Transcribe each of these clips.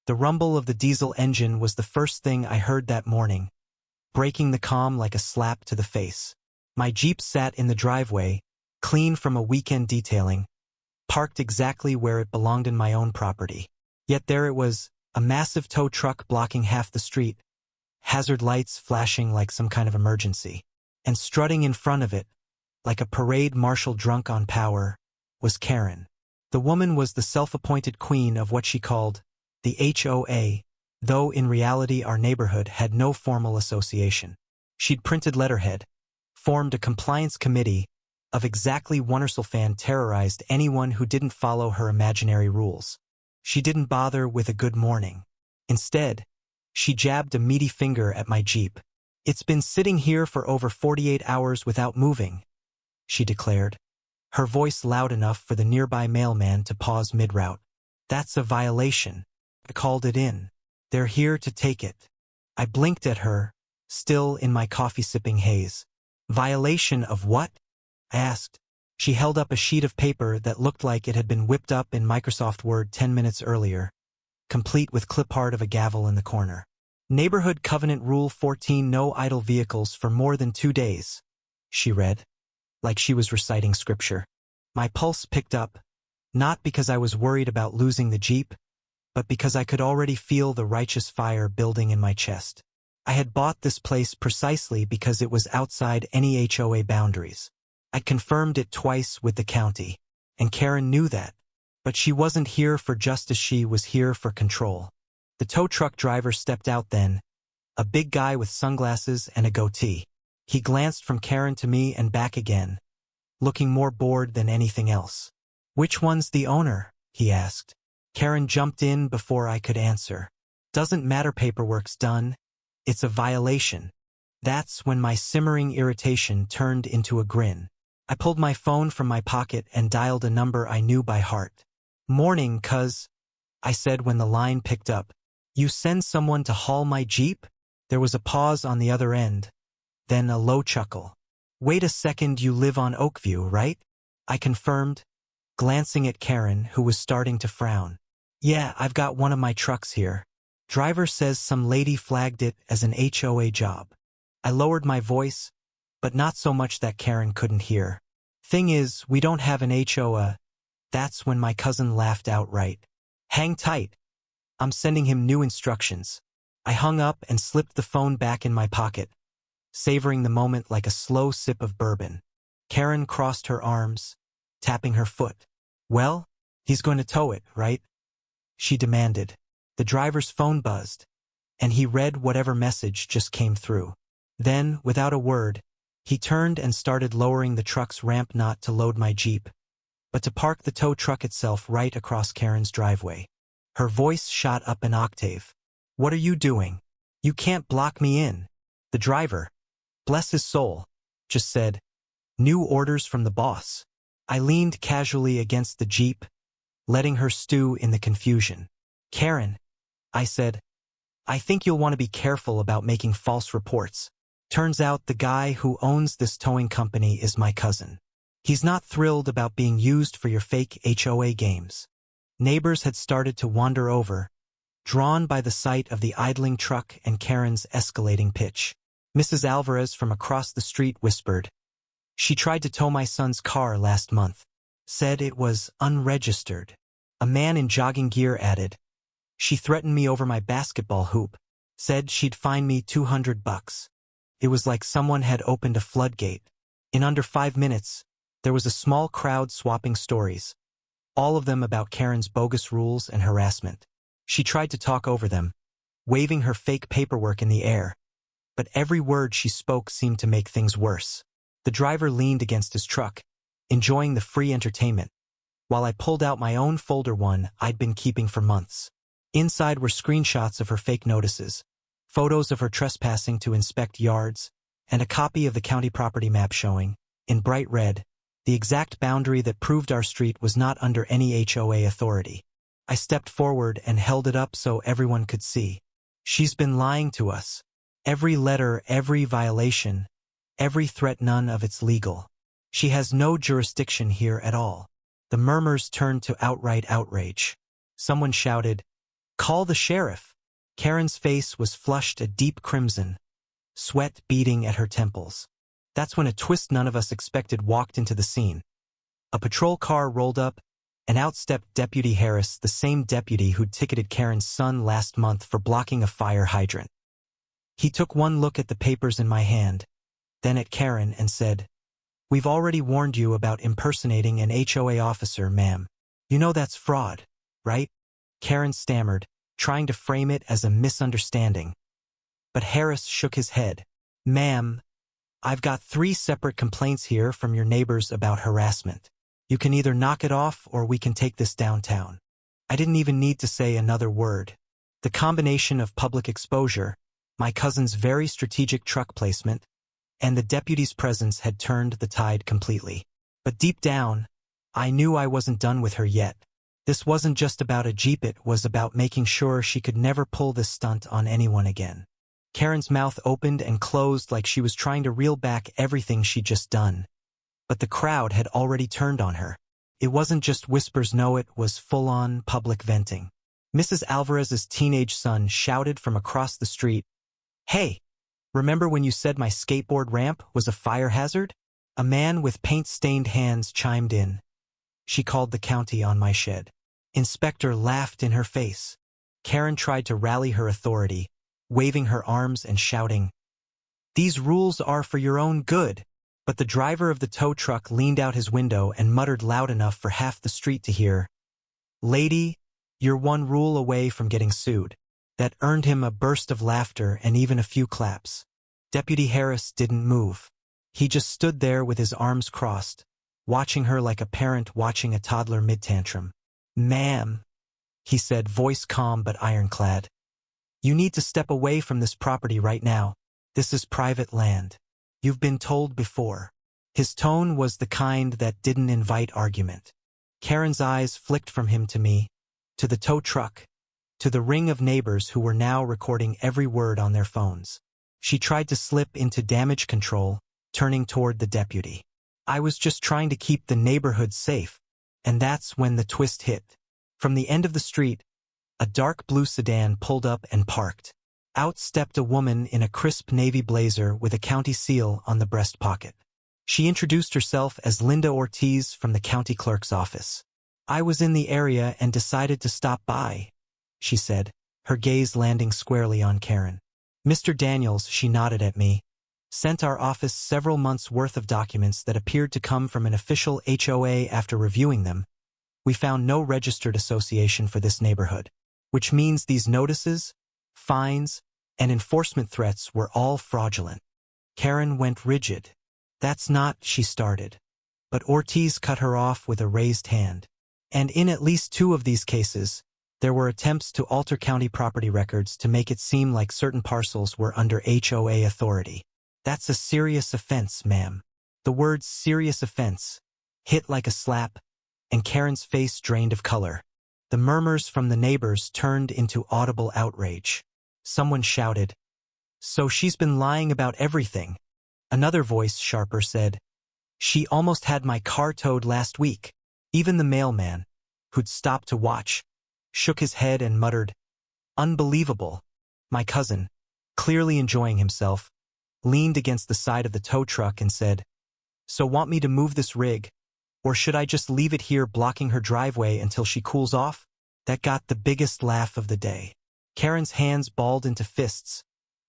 The rumble of the diesel engine was the first thing I heard that morning, breaking the calm like a slap to the face. My Jeep sat in the driveway, clean from a weekend detailing, parked exactly where it belonged in my own property. Yet there it was, a massive tow truck blocking half the street, hazard lights flashing like some kind of emergency. And strutting in front of it, like a parade marshal drunk on power, was Karen. The woman was the self-appointed queen of what she called the HOA, though in reality our neighborhood had no formal association. She'd printed letterhead, formed a compliance committee of exactly Wonderselfan terrorized anyone who didn't follow her imaginary rules. She didn't bother with a good morning. Instead, she jabbed a meaty finger at my Jeep. "It's been sitting here for over 48 hours without moving," she declared, her voice loud enough for the nearby mailman to pause mid-route. "That's a violation. I called it in. They're here to take it." I blinked at her, still in my coffee-sipping haze. "Violation of what?" I asked. She held up a sheet of paper that looked like it had been whipped up in Microsoft Word 10 minutes earlier, complete with clip art of a gavel in the corner. "Neighborhood Covenant Rule 14: No idle vehicles for more than 2 days," she read, like she was reciting scripture. My pulse picked up, not because I was worried about losing the Jeep, but because I could already feel the righteous fire building in my chest. I had bought this place precisely because it was outside any HOA boundaries. I confirmed it twice with the county, and Karen knew that, but she wasn't here for justice, she was here for control. The tow truck driver stepped out then, a big guy with sunglasses and a goatee. He glanced from Karen to me and back again, looking more bored than anything else. "Which one's the owner?" he asked. Karen jumped in before I could answer. "Doesn't matter, paperwork's done. It's a violation." That's when my simmering irritation turned into a grin. I pulled my phone from my pocket and dialed a number I knew by heart. "Morning, cuz," I said when the line picked up. "You send someone to haul my Jeep?" There was a pause on the other end, then a low chuckle. "Wait a second, you live on Oakview, right?" I confirmed, glancing at Karen, who was starting to frown. "Yeah, I've got one of my trucks here. Driver says some lady flagged it as an HOA job." I lowered my voice, but not so much that Karen couldn't hear. "Thing is, we don't have an HOA." That's when my cousin laughed outright. "Hang tight. I'm sending him new instructions." I hung up and slipped the phone back in my pocket, savoring the moment like a slow sip of bourbon. Karen crossed her arms, tapping her foot. "Well, he's going to tow it, right?" she demanded. The driver's phone buzzed, and he read whatever message just came through. Then, without a word, he turned and started lowering the truck's ramp, not to load my Jeep, but to park the tow truck itself right across Karen's driveway. Her voice shot up an octave. "What are you doing? You can't block me in." The driver, bless his soul, just said, "New orders from the boss." I leaned casually against the Jeep, letting her stew in the confusion. "Karen," I said, "I think you'll want to be careful about making false reports. Turns out the guy who owns this towing company is my cousin. He's not thrilled about being used for your fake HOA games." Neighbors had started to wander over, drawn by the sight of the idling truck and Karen's escalating pitch. Mrs. Alvarez from across the street whispered, "She tried to tow my son's car last month. Said it was unregistered." A man in jogging gear added, "She threatened me over my basketball hoop. Said she'd fine me $200. It was like someone had opened a floodgate. In under 5 minutes, there was a small crowd swapping stories, all of them about Karen's bogus rules and harassment. She tried to talk over them, waving her fake paperwork in the air, but every word she spoke seemed to make things worse. The driver leaned against his truck, enjoying the free entertainment, while I pulled out my own folder, one I'd been keeping for months. Inside were screenshots of her fake notices, photos of her trespassing to inspect yards, and a copy of the county property map showing, in bright red, the exact boundary that proved our street was not under any HOA authority. I stepped forward and held it up so everyone could see. "She's been lying to us. Every letter, every violation, every threat, none of it's legal. She has no jurisdiction here at all." The murmurs turned to outright outrage. Someone shouted, Call the sheriff. Karen's face was flushed a deep crimson, sweat beading at her temples. That's when a twist none of us expected walked into the scene. A patrol car rolled up, and out stepped Deputy Harris, the same deputy who'd ticketed Karen's son last month for blocking a fire hydrant. He took one look at the papers in my hand, then at Karen and said, "We've already warned you about impersonating an HOA officer, ma'am. You know that's fraud, right?" Karen stammered, trying to frame it as a misunderstanding. But Harris shook his head. "Ma'am, I've got 3 separate complaints here from your neighbors about harassment. You can either knock it off or we can take this downtown." I didn't even need to say another word. The combination of public exposure, my cousin's very strategic truck placement, and the deputy's presence had turned the tide completely. But deep down, I knew I wasn't done with her yet. This wasn't just about a Jeep, it was about making sure she could never pull this stunt on anyone again. Karen's mouth opened and closed like she was trying to reel back everything she'd just done. But the crowd had already turned on her. It wasn't just whispers, no, it was full-on public venting. Mrs. Alvarez's teenage son shouted from across the street, "Hey, remember when you said my skateboard ramp was a fire hazard?" A man with paint-stained hands chimed in. "She called the county on my shed." Inspector laughed in her face. Karen tried to rally her authority, waving her arms and shouting, "These rules are for your own good." But the driver of the tow truck leaned out his window and muttered loud enough for half the street to hear, "Lady, you're one rule away from getting sued." That earned him a burst of laughter and even a few claps. Deputy Harris didn't move. He just stood there with his arms crossed, watching her like a parent watching a toddler mid-tantrum. "Ma'am," he said, voice calm but ironclad, "you need to step away from this property right now. This is private land. You've been told before." His tone was the kind that didn't invite argument. Karen's eyes flicked from him to me, to the tow truck, to the ring of neighbors who were now recording every word on their phones. She tried to slip into damage control, turning toward the deputy. "I was just trying to keep the neighborhood safe." And that's when the twist hit. From the end of the street, a dark blue sedan pulled up and parked. Out stepped a woman in a crisp navy blazer with a county seal on the breast pocket. She introduced herself as Linda Ortiz from the county clerk's office. "I was in the area and decided to stop by," she said, her gaze landing squarely on Karen. "Mr. Daniels," she nodded at me, "sent our office several months' worth of documents that appeared to come from an official HOA. After reviewing them, we found no registered association for this neighborhood, which means these notices, fines, and enforcement threats were all fraudulent." Karen went rigid. "That's not," she started. But Ortiz cut her off with a raised hand. "And in at least 2 of these cases, there were attempts to alter county property records to make it seem like certain parcels were under HOA authority. That's a serious offense, ma'am." The word "serious offense" hit like a slap, and Karen's face drained of color. The murmurs from the neighbors turned into audible outrage. Someone shouted, "So she's been lying about everything." Another voice, sharper, said, "She almost had my car towed last week." Even the mailman, who'd stopped to watch, shook his head and muttered, "Unbelievable." My cousin, clearly enjoying himself, leaned against the side of the tow truck and said, "So want me to move this rig? Or should I just leave it here blocking her driveway until she cools off?" That got the biggest laugh of the day. Karen's hands balled into fists,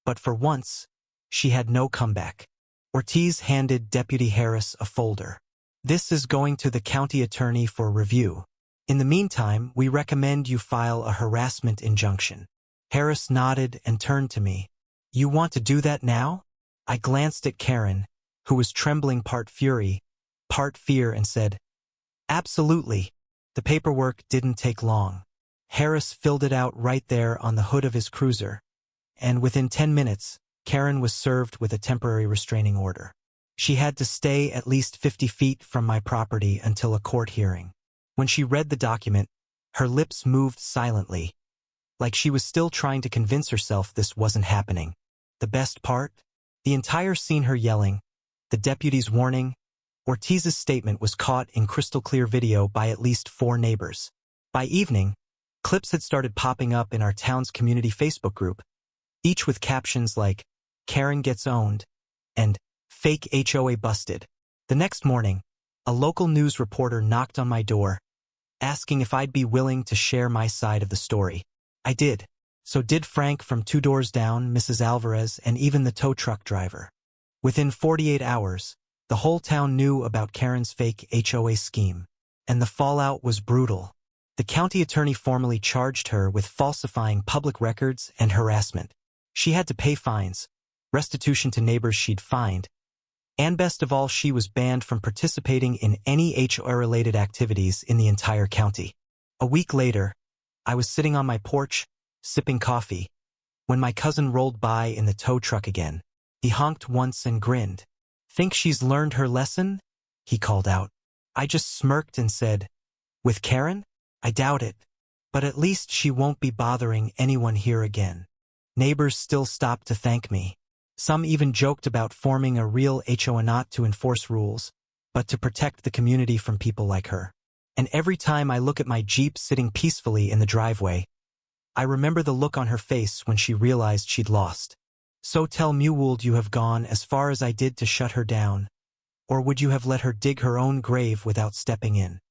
but for once, she had no comeback. Ortiz handed Deputy Harris a folder. "This is going to the county attorney for review. In the meantime, we recommend you file a harassment injunction." Harris nodded and turned to me. "You want to do that now?" I glanced at Karen, who was trembling part fury, part fear, and said, "Absolutely." The paperwork didn't take long. Harris filled it out right there on the hood of his cruiser, and within 10 minutes, Karen was served with a temporary restraining order. She had to stay at least 50 feet from my property until a court hearing. When she read the document, her lips moved silently, like she was still trying to convince herself this wasn't happening. The best part? The entire scene, her yelling, the deputy's warning, Ortiz's statement, was caught in crystal clear video by at least 4 neighbors. By evening, Clips had started popping up in our town's community Facebook group, each with captions like, "Karen gets owned," and "Fake HOA busted." The next morning, a local news reporter knocked on my door, asking if I'd be willing to share my side of the story. I did. So did Frank from 2 doors down, Mrs. Alvarez, and even the tow truck driver. Within 48 hours, the whole town knew about Karen's fake HOA scheme, and the fallout was brutal. The county attorney formally charged her with falsifying public records and harassment. She had to pay fines, restitution to neighbors she'd fined, and best of all, she was banned from participating in any HOA-related activities in the entire county. A week later, I was sitting on my porch, sipping coffee, when my cousin rolled by in the tow truck again. He honked once and grinned. "Think she's learned her lesson?" he called out. I just smirked and said, "With Karen? I doubt it. But at least she won't be bothering anyone here again." Neighbors still stopped to thank me. Some even joked about forming a real HOA not to enforce rules, but to protect the community from people like her. And every time I look at my Jeep sitting peacefully in the driveway, I remember the look on her face when she realized she'd lost. So tell me, would you have gone as far as I did to shut her down? Or would you have let her dig her own grave without stepping in?